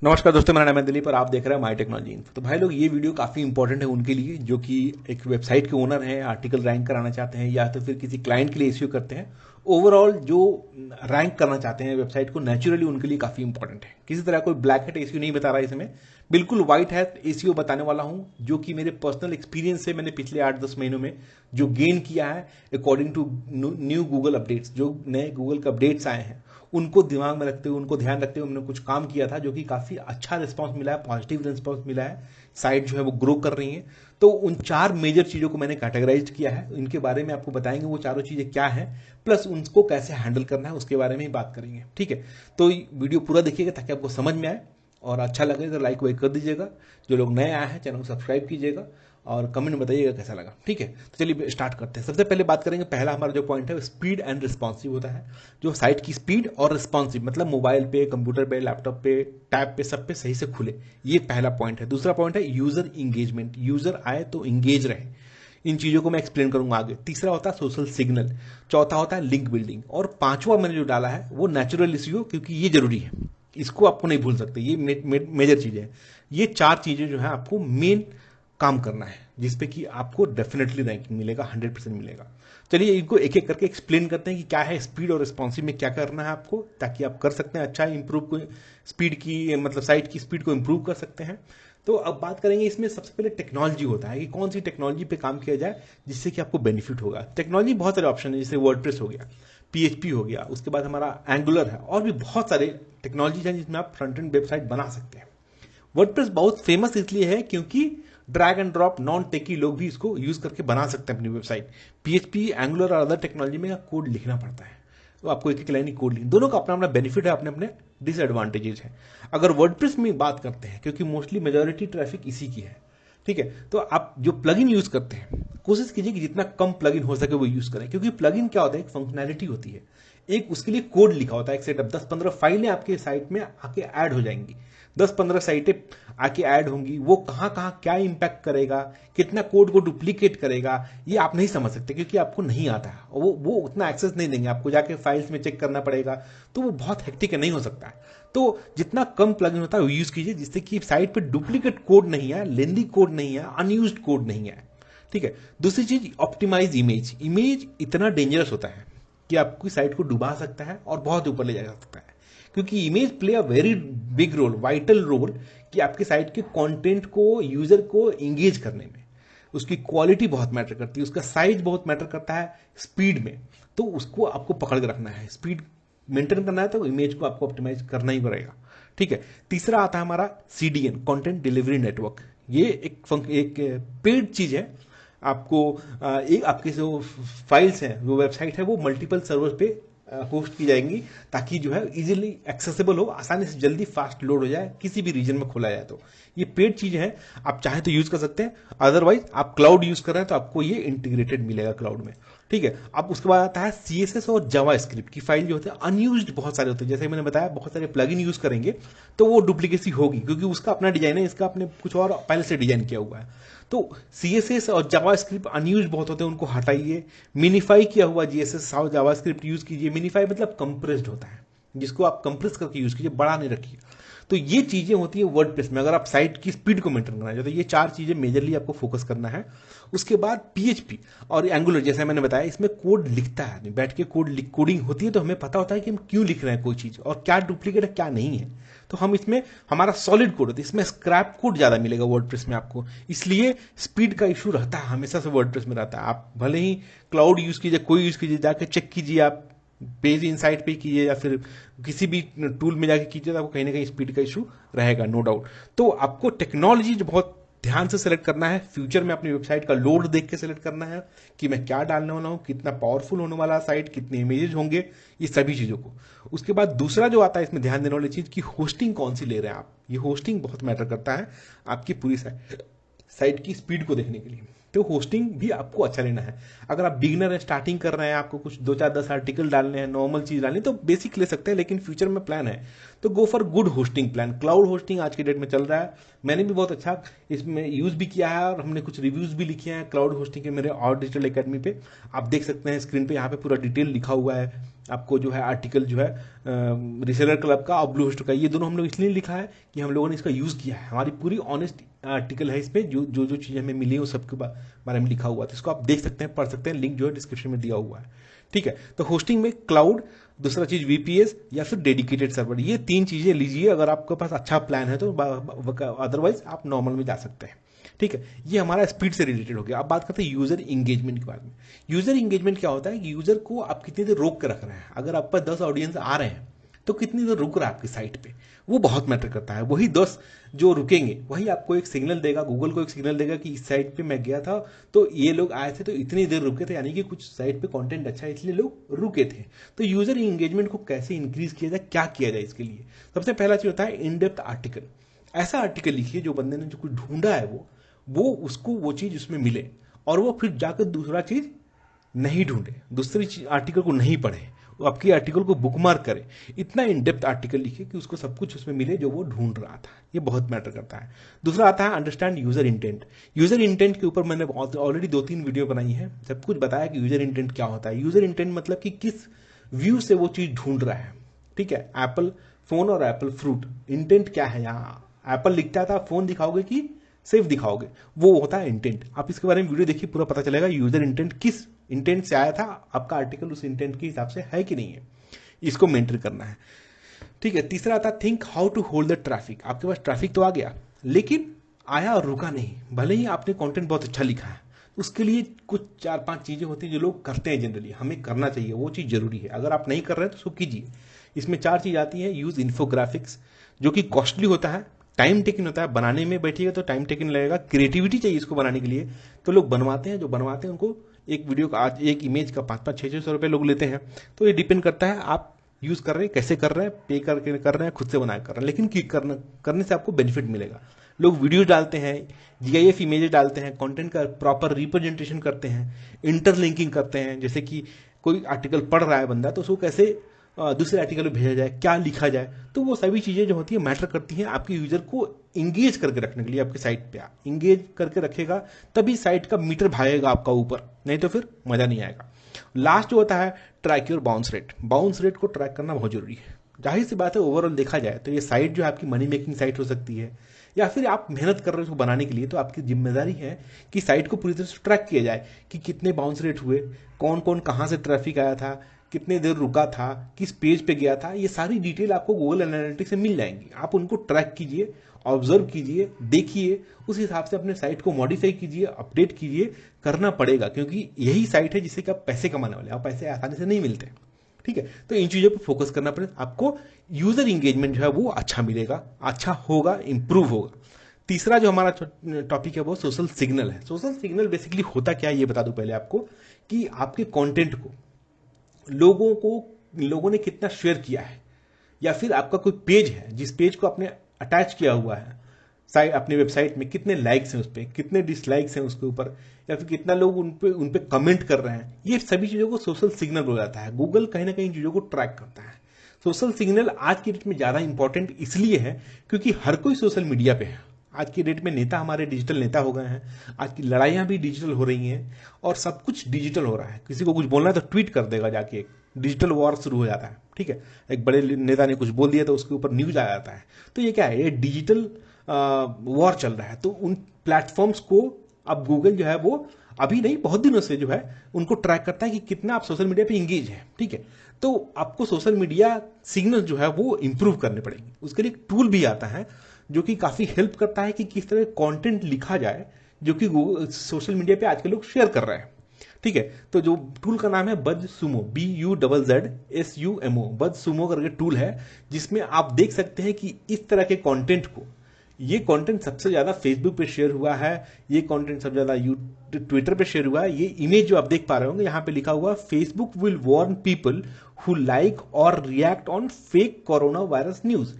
नमस्कार दोस्तों, मेरा नाम है दिलीप और आप देख रहे हैं माई टेक्नोलॉजी इन्फो। तो भाई लोग, ये वीडियो काफ़ी इंपॉर्टेंट है उनके लिए जो कि एक वेबसाइट के ओनर हैं, आर्टिकल रैंक कराना चाहते हैं या तो फिर किसी क्लाइंट के लिए इश्यू करते हैं। ओवरऑल जो रैंक करना चाहते हैं वेबसाइट को, नेचुरली उनके लिए काफ़ी इंपॉर्टेंट है। किसी तरह कोई ब्लैक हैट एसईओ नहीं बता रहा है इसमें, बिल्कुल व्हाइट हैट एसईओ बताने वाला हूँ, जो कि मेरे पर्सनल एक्सपीरियंस से मैंने पिछले 8-10 महीनों में जो गेन किया है according to new Google updates. जो नए गूगल के अपडेट्स आए हैं उनको दिमाग में रखते हुए, उनको ध्यान रखते हुए हमने कुछ काम किया था जो कि काफ़ी अच्छा रिस्पांस मिला है, पॉजिटिव रिस्पांस मिला है। साइट जो है वो ग्रो कर रही है। तो उन 4 मेजर चीज़ों को मैंने कैटेगराइज किया है, इनके बारे में आपको बताएंगे वो चारों चीज़ें क्या है, प्लस उनको कैसे हैंडल करना है उसके बारे में ही बात करेंगे। ठीक है, तो वीडियो पूरा देखिएगा ताकि आपको समझ में आए, और अच्छा लगे तो लाइक वाइक कर दीजिएगा। जो लोग नए आए हैं चैनल को सब्सक्राइब कीजिएगा और कमेंट में बताइएगा कैसा लगा। ठीक है, तो चलिए स्टार्ट करते हैं। सबसे पहले बात करेंगे, पहला हमारा जो पॉइंट है स्पीड एंड रिस्पॉन्सिव होता है। जो साइट की स्पीड और रिस्पॉन्सिव मतलब मोबाइल पे, कंप्यूटर पे, लैपटॉप पे, टैब पे, सब पे सही से खुले, ये पहला पॉइंट है। दूसरा पॉइंट है यूजर इंगेजमेंट, यूजर आए तो इंगेज रहे। इन चीज़ों को मैं एक्सप्लेन करूंगा आगे। तीसरा होता है सोशल सिग्नल। चौथा होता है लिंक बिल्डिंग। और पांचवा मैंने जो डाला है वो नेचुरल एसईओ, क्योंकि ये जरूरी है, इसको आपको नहीं भूल सकते। ये मेजर चीज़ें हैं। ये 4 चीज़ें जो है आपको मेन काम करना है, जिसपे कि आपको डेफिनेटली रैंकिंग मिलेगा, 100% मिलेगा। चलिए इनको एक एक करके एक्सप्लेन करते हैं कि क्या है स्पीड और रिस्पॉन्सिव में क्या करना है आपको, ताकि आप कर सकते हैं अच्छा इंप्रूव को स्पीड की, मतलब साइट की स्पीड को इंप्रूव कर सकते हैं। तो अब बात करेंगे इसमें सबसे पहले टेक्नोलॉजी होता है कि कौन सी टेक्नोलॉजी पे काम किया जाए जिससे कि आपको बेनिफिट होगा। टेक्नोलॉजी बहुत सारे ऑप्शन है, जैसे वर्डप्रेस हो गया, पीएचपी हो गया, उसके बाद हमारा एंगुलर है, और भी बहुत सारे टेक्नोलॉजी है जिसमें आप फ्रंट एंड वेबसाइट बना सकते हैं। वर्डप्रेस बहुत फेमस इसलिए है क्योंकि ड्रैग एंड ड्रॉप नॉन टेकी लोग भी इसको यूज करके बना सकते हैं अपनी वेबसाइट। पीएचपी, एंगुलर और अदर टेक्नोलॉजी में कोड लिखना पड़ता है, तो आपको एक एक लाइन ही कोड लिखना। दोनों का अपना अपना बेनिफिट है, अपने अपने डिसएडवांटेजेस है। अगर वर्डप्रेस में बात करते हैं, क्योंकि मोस्टली मेजोरिटी ट्रैफिक इसी की है, ठीक है, तो आप जो प्लगइन यूज करते हैं कोशिश कीजिए कि जितना कम प्लगइन हो सके वो यूज करें। क्योंकि प्लगइन क्या होता है, एक फंक्शनैलिटी होती है, एक उसके लिए कोड लिखा होता है, एक सेटअप 10-15 फाइलें आपके साइट में आके ऐड हो जाएंगी। 10-15 साइटें आके ऐड होंगी, वो कहाँ कहाँ क्या इंपैक्ट करेगा, कितना कोड को डुप्लीकेट करेगा, ये आप नहीं समझ सकते क्योंकि आपको नहीं आता है। वो उतना एक्सेस नहीं देंगे आपको, जाके फाइल्स में चेक करना पड़ेगा, तो वो बहुत हेक्टिक है, नहीं हो सकता है। तो जितना कम प्लगइन होता है वो यूज कीजिए, जिससे कि साइट पे डुप्लीकेट कोड नहीं है, लेंदी कोड नहीं है, अनयूज्ड कोड नहीं है। ठीक है। दूसरी चीज, ऑप्टिमाइज इमेज। इमेज इतना डेंजरस होता है कि आपकी साइट को डुबा सकता है और बहुत ऊपर ले जा सकता है, क्योंकि image play a very big role, vital role, कि आपके साइट के कंटेंट को, यूजर को एंगेज करने में। उसकी क्वालिटी बहुत मैटर करती है, उसका साइज बहुत मैटर करता है स्पीड में। तो उसको आपको पकड़ के रखना है, स्पीड मेंटेन करना है तो इमेज को आपको ऑप्टिमाइज करना ही पड़ेगा। ठीक है। तीसरा आता है हमारा सीडीएन, कंटेंट डिलीवरी नेटवर्क। ये एक पेड चीज है। आपको एक आपके जो फाइल्स हैं, जो वेबसाइट है, वो मल्टीपल सर्वर्स पे होस्ट की जाएंगी, ताकि जो है इजीली एक्सेसिबल हो, आसानी से जल्दी फास्ट लोड हो जाए, किसी भी रीजन में खोला जाए। तो ये पेड चीजें हैं, आप चाहे तो यूज कर सकते हैं, अदरवाइज आप क्लाउड यूज कर रहे हैं तो आपको ये इंटीग्रेटेड मिलेगा क्लाउड में। ठीक है। अब उसके बाद आता है सीएसएस और जावास्क्रिप्ट की फाइल जो होते हैं अनयूज्ड बहुत सारे होते हैं। जैसे मैंने बताया, बहुत सारे प्लगइन यूज करेंगे तो वो डुप्लीकेसी होगी, क्योंकि उसका अपना डिजाइन है, इसका अपने कुछ और पहले से डिजाइन किया हुआ है। तो सीएसएस और जावास्क्रिप्ट अनयूज्ड बहुत होते हैं, उनको हटाइए। मिनिफाई किया हुआ जीएसएस और जावास्क्रिप्ट यूज कीजिए। मिनिफाई मतलब कंप्रेस्ड होता है, जिसको आप कंप्रेस करके यूज कीजिए, बड़ा नहीं रखिए। तो ये चीजें होती है वर्डप्रेस में, अगर आप साइट की स्पीड को मेंटेन करना चाहते हो, ये 4 चीजें मेजरली आपको फोकस करना है। उसके बाद पीएचपी और एंगुलर, जैसे मैंने बताया, इसमें कोड लिखता है आदमी, बैठ के कोडिंग होती है, तो हमें पता होता है कि हम क्यों लिख रहे हैं कोई चीज और क्या डुप्लीकेट है क्या नहीं है। तो हम इसमें, हमारा सॉलिड कोड होता है, इसमें स्क्रैप कोड ज्यादा मिलेगा वर्डप्रेस में आपको, इसलिए स्पीड का इशू रहता है, हमेशा से वर्डप्रेस में रहता है। आप भले ही क्लाउड यूज कीजिए, कोई यूज कीजिए, जाके चेक कीजिए, आप पेज इनसाइट पे कीजिए या फिर किसी भी टूल में जाके कीजिए, तो आपको कहीं ना कहीं स्पीड का इशू रहेगा, नो डाउट। तो आपको टेक्नोलॉजी जो बहुत ध्यान से सेलेक्ट करना है, फ्यूचर में अपनी वेबसाइट का लोड देख के सेलेक्ट करना है कि मैं क्या डालने वाला हूं, कितना पावरफुल होने वाला साइट, कितने इमेजेस होंगे, ये सभी चीजों को। उसके बाद दूसरा जो आता है इसमें ध्यान देने वाली चीज, कि होस्टिंग कौन सी ले रहे हैं आप। ये होस्टिंग बहुत मैटर करता है आपकी पूरी साइट की स्पीड को देखने के लिए। तो होस्टिंग भी आपको अच्छा लेना है। अगर आप बिगिनर है, स्टार्टिंग कर रहे हैं, आपको कुछ 2-4-10 आर्टिकल डालने हैं, नॉर्मल चीज डालनी है, तो बेसिक ले सकते हैं, लेकिन फ्यूचर में प्लान है तो go for good hosting plan. Cloud hosting आज के डेट में चल रहा है, मैंने भी बहुत अच्छा इसमें यूज़ भी किया है और हमने कुछ रिव्यूज़ भी लिखे हैं क्लाउड होस्टिंग के मेरे और डिजिटल एकेडमी पे। आप देख सकते हैं स्क्रीन पे, यहाँ पे पूरा डिटेल लिखा हुआ है। आपको जो है आर्टिकल जो है रिसेलर क्लब का और ब्लूहोस्ट का, ये दोनों हम लोग इसलिए लिखा है कि हम लोगों ने इसका यूज़ किया है। हमारी पूरी ऑनेस्ट आर्टिकल है इसमें, जो जो जो चीज़ें हमें मिली वो सबके बारे में लिखा हुआ है। तो इसको आप देख सकते हैं, पढ़ सकते हैं, लिंक जो है डिस्क्रिप्शन में दिया हुआ है। ठीक है, तो होस्टिंग में क्लाउड, दूसरा चीज वीपीएस या फिर डेडिकेटेड सर्वर, ये 3 चीजें लीजिए अगर आपके पास अच्छा प्लान है तो। अदरवाइज आप नॉर्मल में जा सकते हैं। ठीक है, ये हमारा स्पीड से रिलेटेड हो गया। अब बात करते हैं यूजर इंगेजमेंट के बारे में। यूजर इंगेजमेंट क्या होता है कि यूजर को आप कितनी देर रोक कर रख रहे हैं। अगर आप पर 10 ऑडियंस आ रहे हैं तो कितनी देर रुक रहा है आपकी साइट पे, वो बहुत मैटर करता है। वही 10 जो रुकेंगे वही आपको एक सिग्नल देगा, गूगल को एक सिग्नल देगा कि इस साइट पे मैं गया था तो ये लोग आए थे तो इतनी देर रुके थे, यानी कि कुछ साइट पे कंटेंट अच्छा है इसलिए लोग रुके थे। तो यूजर इंगेजमेंट को कैसे इंक्रीज किया जाए, क्या किया जाए, इसके लिए सबसे पहला चीज होता है इन डेप्थ आर्टिकल। ऐसा आर्टिकल लिखिए जो बंदे ने जो कुछ ढूंढा है वो उसको वो चीज उसमें मिले और वो फिर जाकर दूसरा चीज नहीं ढूंढे, दूसरी आर्टिकल को नहीं पढ़े, वो आपकी आर्टिकल को बुकमार्क करे। इतना इन डेप्थ आर्टिकल लिखे कि उसको सब कुछ उसमें मिले जो वो ढूंढ रहा था। ये बहुत मैटर करता है। दूसरा आता है understand user intent. User intent के ऊपर मैंने ऑलरेडी 2-3 वीडियो बनाई है, सब कुछ बताया कि यूजर इंटेंट क्या होता है। यूजर इंटेंट मतलब कि किस व्यू से वो चीज ढूंढ रहा है। ठीक है, एप्पल फोन और एप्पल फ्रूट, इंटेंट क्या है यहाँ। एप्पल लिखता था, फोन दिखाओगे कि सिर्फ दिखाओगे, वो होता है इंटेंट। आप इसके बारे में वीडियो देखिए, पूरा पता चलेगा यूजर इंटेंट किस इंटेंट से आया था, आपका आर्टिकल उस इंटेंट के हिसाब से है कि नहीं है, इसको मेंटर करना है। ठीक है, तीसरा आता है think how to hold the traffic. आपके पास ट्रैफिक तो आ गया लेकिन आया और रुका नहीं, भले ही आपने कंटेंट बहुत अच्छा लिखा है, उसके लिए कुछ 4-5 चीजें होती है जो लोग करते हैं जनरली, हमें करना चाहिए, वो चीज जरूरी है। अगर आप नहीं कर रहे हैं तो उसको कीजिए। इसमें 4 चीज आती है। यूज इन्फोग्राफिक्स, जो कि कॉस्टली होता है, टाइम टेकिंग होता है, बनाने में बैठिएगा तो टाइम टेकिंग लगेगा, क्रिएटिविटी चाहिए इसको बनाने के लिए। तो लोग बनवाते हैं, जो बनवाते हैं उनको एक वीडियो का, आज एक इमेज का 500, 600 रुपए लोग लेते हैं। तो ये डिपेंड करता है आप यूज कर रहे हैं, कैसे कर रहे हैं, पे करके कर रहे हैं, खुद से बना कर रहे हैं, लेकिन करने से आपको बेनिफिट मिलेगा। लोग वीडियो डालते हैं, जीआईएफ इमेजेस डालते हैं, कंटेंट का प्रॉपर रिप्रेजेंटेशन करते हैं, इंटरलिंकिंग करते हैं। जैसे कि कोई आर्टिकल पढ़ रहा है बंदा तो उसको कैसे दूसरे आर्टिकल में भेजा जाए, क्या लिखा जाए, तो वो सभी चीजें जो होती है मैटर करती हैं आपके यूजर को इंगेज करके रखने के लिए। आपके साइट पे इंगेज करके रखेगा तभी साइट का मीटर भागेगा आपका ऊपर, नहीं तो फिर मजा नहीं आएगा। लास्ट जो होता है track your bounce rate. Bounce rate को ट्रैक करना बहुत जरूरी है। जाहिर सी बात है, ओवरऑल देखा जाए तो ये साइट जो है आपकी मनी मेकिंग साइट हो सकती है, या फिर आप मेहनत कर रहे हो इसको बनाने के लिए, तो आपकी जिम्मेदारी है कि साइट को पूरी तरह से ट्रैक किया जाए कि कितने बाउंस रेट हुए, कौन कौन कहां से ट्रैफिक आया था, कितने देर रुका था, किस पेज पे गया था। ये सारी डिटेल आपको गूगल एनालिटिक्स से मिल जाएंगी। आप उनको ट्रैक कीजिए, ऑब्जर्व कीजिए, देखिए, उस हिसाब से अपने साइट को मॉडिफाई कीजिए, अपडेट कीजिए। करना पड़ेगा क्योंकि यही साइट है जिससे कि आप पैसे कमाने वाले हैं, आप पैसे आसानी से नहीं मिलते। ठीक है, तो इन चीजों पर फोकस करना पड़ेगा आपको। यूजर इंगेजमेंट जो है वो अच्छा मिलेगा, अच्छा होगा, इंप्रूव होगा। तीसरा जो हमारा टॉपिक है वो सोशल सिग्नल है। सोशल सिग्नल बेसिकली होता क्या है ये बता दूं पहले आपको, कि आपके कंटेंट को लोगों ने कितना शेयर किया है, या फिर आपका कोई पेज है जिस पेज को आपने अटैच किया हुआ है साइट, अपनी वेबसाइट में कितने लाइक्स हैं उस पर, कितने डिसलाइक्स हैं उसके ऊपर, या फिर कितना लोग उन पे कमेंट कर रहे हैं। ये सभी चीजों को सोशल सिग्नल बोला जाता है। गूगल कहीं ना कहीं चीजों को ट्रैक करता है। सोशल सिग्नल आज की डेट में ज्यादा इंपॉर्टेंट इसलिए है क्योंकि हर कोई सोशल मीडिया पे है। आज की डेट में नेता हमारे डिजिटल नेता हो गए हैं, आज की लड़ाइयां भी डिजिटल हो रही हैं और सब कुछ डिजिटल हो रहा है। किसी को कुछ बोलना है तो ट्वीट कर देगा जाके, एक डिजिटल वॉर शुरू हो जाता है। ठीक है, एक बड़े नेता ने कुछ बोल दिया तो उसके ऊपर न्यूज आ जाता है। तो ये क्या है, ये डिजिटल वॉर चल रहा है। तो उन प्लेटफॉर्म्स को अब गूगल जो है वो अभी नहीं, बहुत दिनों से जो है उनको ट्रैक करता है कि कितना आप सोशल मीडिया पे इंगेज है। ठीक है, तो आपको सोशल मीडिया सिग्नल जो है वो इंप्रूव करने पड़ेंगे। उसके लिए एक टूल भी आता है जो कि काफी हेल्प करता है कि किस तरह कंटेंट लिखा जाए जो कि सोशल मीडिया पे आजकल लोग शेयर कर रहे हैं। ठीक है, तो जो टूल का नाम है बज सुमो, BUZZSUMO, बज सुमो करके टूल है, जिसमें आप देख सकते हैं कि इस तरह के कंटेंट को, ये कंटेंट सबसे ज्यादा फेसबुक पे शेयर हुआ है, ये कंटेंट सबसे ज्यादा ट्विटर पे शेयर हुआ है। ये इमेज जो आप देख पा रहे होंगे यहाँ पे लिखा हुआ Facebook will warn people who like or react on fake corona virus news.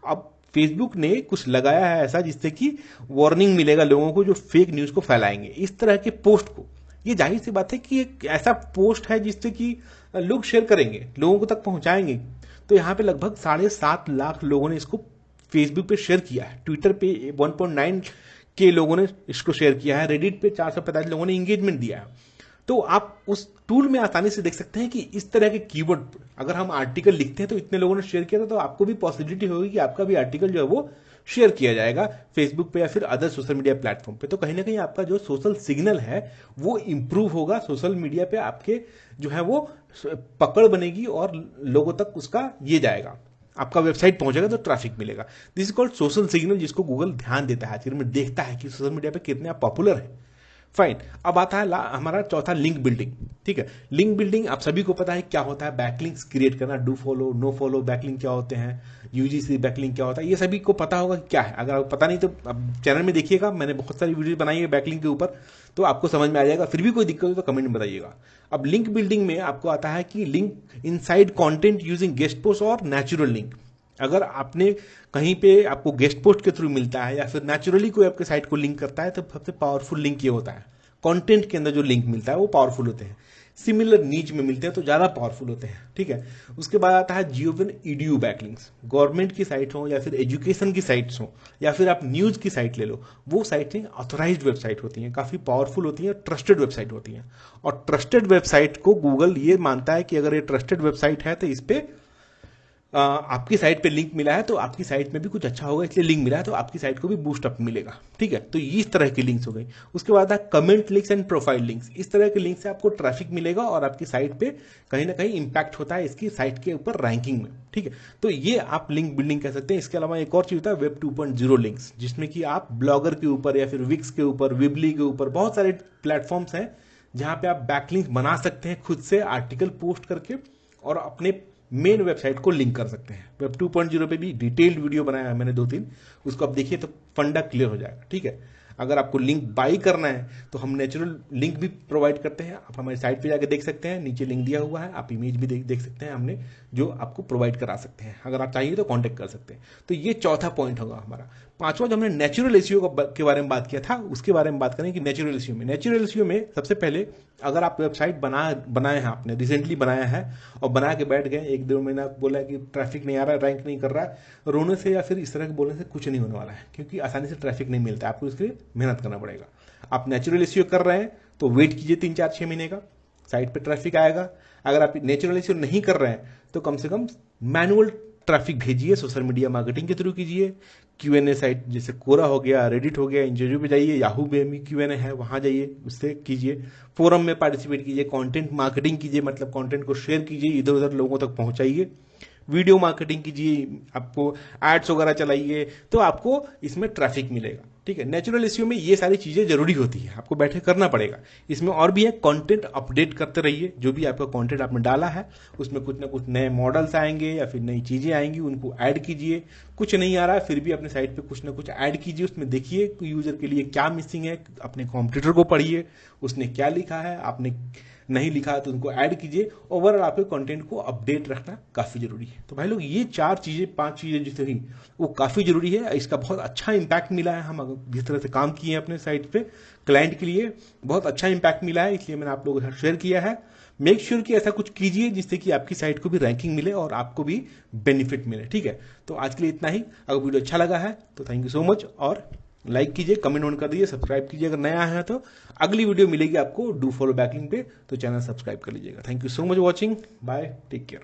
अब फेसबुक ने कुछ लगाया है ऐसा जिससे कि वार्निंग मिलेगा लोगों को जो फेक न्यूज को फैलाएंगे। इस तरह के पोस्ट को, ये जाहिर सी बात है कि एक ऐसा पोस्ट है जिससे कि लोग शेयर करेंगे, लोगों को तक पहुंचाएंगे। तो यहाँ पे लगभग 7.5 लाख लोगों ने इसको फेसबुक पे शेयर किया है, ट्विटर पे 1.9 के लोगों ने इसको शेयर किया है, रेडिट पे 445 लोगों ने इंगेजमेंट दिया है। तो आप उस टूल में आसानी से देख सकते हैं कि इस तरह के कीवर्ड अगर हम आर्टिकल लिखते हैं तो इतने लोगों ने शेयर किया था, तो आपको भी पॉसिबिलिटी होगी कि आपका भी आर्टिकल जो है वो शेयर किया जाएगा फेसबुक पे या फिर अदर सोशल मीडिया प्लेटफॉर्म पे। तो कहीं ना कहीं आपका जो सोशल सिग्नल है वो इंप्रूव होगा, सोशल मीडिया पे आपके जो है वो पकड़ बनेगी और लोगों तक उसका ये जाएगा, आपका वेबसाइट पहुंचेगा तो ट्रैफिक मिलेगा। This is called social signal, जिसको गूगल ध्यान देता है, आखिर में देखता है कि सोशल मीडिया पे कितने आप पॉपुलर है। फाइन, अब आता है हमारा चौथा, लिंक बिल्डिंग। ठीक है, लिंक बिल्डिंग आप सभी को पता है क्या होता है, बैकलिंक्स क्रिएट करना, do follow no follow backlink क्या होते हैं, यूजीसी बैकलिंक क्या होता है, ये सभी को पता होगा क्या है। अगर आपको पता नहीं तो अब चैनल में देखिएगा, मैंने बहुत सारी वीडियो बनाई है बैकलिंक के ऊपर, तो आपको समझ में आ जाएगा। फिर भी कोई दिक्कत हो तो कमेंट में बताइएगा। अब लिंक बिल्डिंग में आपको आता है कि link inside content using guest post और नेचुरल लिंक। अगर आपने कहीं पे आपको गेस्ट पोस्ट के थ्रू मिलता है या फिर नेचुरली कोई आपके साइट को लिंक करता है, तो सबसे पावरफुल लिंक ये होता है। कंटेंट के अंदर जो लिंक मिलता है वो पावरफुल होते हैं, सिमिलर नीच में मिलते हैं तो ज्यादा पावरफुल होते हैं। ठीक है, उसके बाद आता है जियोविन ईडीयू बैकलिंक्स। गवर्नमेंट की साइट हो या फिर एजुकेशन की साइट्स हो या फिर आप न्यूज की साइट ले लो, वो साइटें ऑथोराइज्ड वेबसाइट होती हैं, काफी पावरफुल होती हैं, ट्रस्टेड वेबसाइट होती हैं। और ट्रस्टेड वेबसाइट को गूगल ये मानता है कि अगर ये ट्रस्टेड वेबसाइट है तो इस पे आपकी साइट पे लिंक मिला है तो आपकी साइट में भी कुछ अच्छा होगा, इसलिए लिंक मिला है तो आपकी साइट को भी बूस्ट अप मिलेगा। ठीक है, तो ये इस तरह की लिंक्स हो गई। उसके बाद है comment links and profile links. इस तरह के लिंक से आपको ट्रैफिक मिलेगा और आपकी साइट पे कहीं ना कहीं इंपैक्ट होता है इसकी साइट के ऊपर रैंकिंग में। ठीक है, तो ये आप लिंक बिल्डिंग कह सकते हैं। इसके अलावा एक और चीज होता है वेब 2.0 लिंक्स, जिसमें कि आप ब्लॉगर के ऊपर या फिर विक्स के ऊपर, विबली के ऊपर, बहुत सारे प्लेटफॉर्म्स हैं जहां पे आप बैकलिंक बना सकते हैं खुद से आर्टिकल पोस्ट करके और अपने मेन वेबसाइट को लिंक कर सकते हैं। वेब 2.0 पे भी डिटेल्ड वीडियो बनाया है मैंने 2-3, उसको आप देखिए तो फंडा क्लियर हो जाएगा। ठीक है, अगर आपको लिंक बाई करना है तो हम नेचुरल लिंक भी प्रोवाइड करते हैं, आप हमारी साइट पे जाके देख सकते हैं, नीचे लिंक दिया हुआ है, आप इमेज भी देख सकते हैं, हमने जो आपको प्रोवाइड करा सकते हैं, अगर आप चाहिए तो कॉन्टेक्ट कर सकते हैं। तो ये चौथा पॉइंट होगा हमारा। पांचवा जो हमने नेचुरल एसईओ के बारे में बात किया था, उसके बारे में बात करें कि नेचुरल एसईओ में सबसे पहले अगर आप वेबसाइट बनाए हैं, आपने रिसेंटली बनाया है और बना के बैठ गए, 1-2 महीना बोला कि ट्रैफिक नहीं आ रहा है, रैंक नहीं कर रहा है, रोने से या फिर इस तरह के बोलने से कुछ नहीं होने वाला है, क्योंकि आसानी से ट्रैफिक नहीं मिलता है, आपको इसके लिए मेहनत करना पड़ेगा। आप नेचुरल एसईओ कर रहे हैं तो वेट कीजिए 3-4-6 महीने का, साइट पे ट्रैफिक आएगा। अगर आप नेचुरल एसईओ नहीं कर रहे हैं तो कम से कम मैनुअल ट्रैफिक भेजिए, सोशल मीडिया मार्केटिंग के थ्रू कीजिए। क्यूएनए साइट जैसे कोरा हो गया, रेडिट हो गया, इंटरव्यू पे जाइए, याहू पे भी क्यूएनए है, वहां जाइए, उससे कीजिए। फोरम में पार्टिसिपेट कीजिए, कंटेंट मार्केटिंग कीजिए, मतलब कंटेंट को शेयर कीजिए, इधर उधर लोगों तक पहुंचाइए। वीडियो मार्केटिंग कीजिए, आपको एड्स वगैरह चलाइए, तो आपको इसमें ट्रैफिक मिलेगा। ठीक है, नेचुरल एसईओ में ये सारी चीजें जरूरी होती है, आपको बैठे करना पड़ेगा। इसमें और भी है, कंटेंट अपडेट करते रहिए, जो भी आपका कंटेंट आपने डाला है उसमें कुछ ना कुछ नए मॉडल्स आएंगे या फिर नई चीजें आएंगी, उनको ऐड कीजिए। कुछ नहीं आ रहा है फिर भी अपने साइट पे कुछ ना कुछ ऐड कीजिए, उसमें देखिए यूजर के लिए क्या मिसिंग है, अपने कॉम्पिटिटर को पढ़िए उसने क्या लिखा है, आपने नहीं लिखा है तो उनको ऐड कीजिए। ओवरऑल आपके कंटेंट को अपडेट रखना काफी जरूरी है। तो भाई लोग ये 5 चीजें जितनी हुई वो काफी जरूरी है, इसका बहुत अच्छा इंपैक्ट मिला है। हम जिस तरह से काम किए हैं अपने साइट पे क्लाइंट के लिए बहुत अच्छा इंपैक्ट मिला है, इसलिए मैंने आप लोगों के साथ शेयर किया है। मेक श्योर कि ऐसा कुछ कीजिए जिससे कि आपकी साइट को भी रैंकिंग मिले और आपको भी बेनिफिट मिले। ठीक है, तो आज के लिए इतना ही। अगर वीडियो अच्छा लगा है तो थैंक यू सो मच, और लाइक कीजिए, कमेंट ऑन कर दीजिए, सब्सक्राइब कीजिए अगर नया है तो। अगली वीडियो मिलेगी आपको डू फॉलो बैकलिंक पे, तो चैनल सब्सक्राइब कर लीजिएगा। Thank you so much watching, bye, take care.